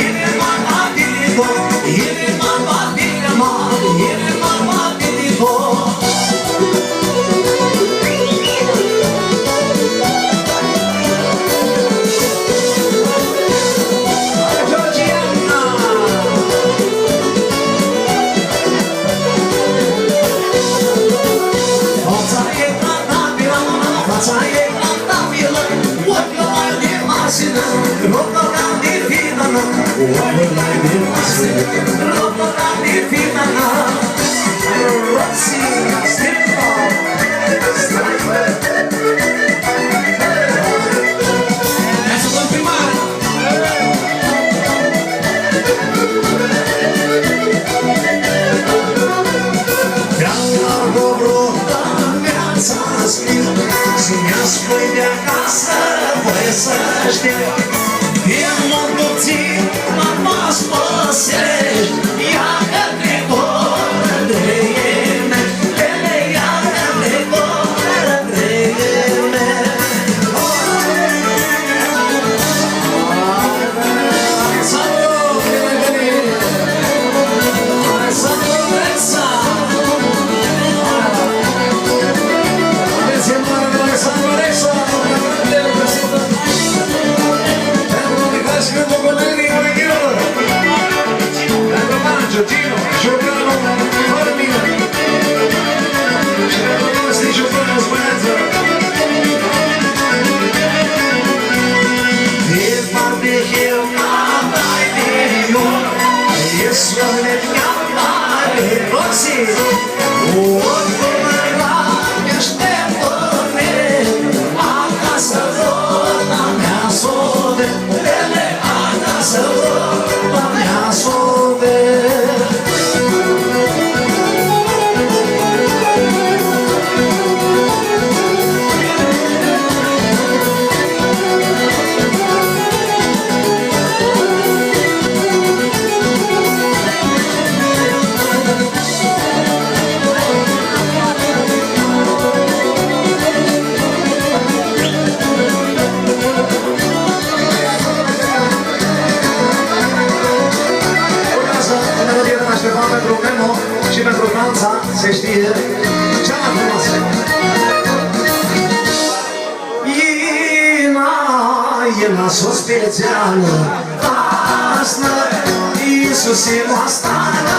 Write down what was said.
inima bate din tot, inima bate de mare, inima bate din tot. Spui de acasă, voi să știu, din munduții mă poți păsești, ia că-te coră de eme, ia că-te coră de eme. Salut, binevenit! Salut, Alexa! Gino, giocano fora mia. C'erano sti giocando smezza. E parte io dai io. E sono chiamare così. Oh, come va che stempo me. A casa rota mia sode. Bene a casa rota mia sode. Pentru Memo și pentru Franța se știe cea mai frumoasă. Ina so specială, tasnă, Iisuse mă stană,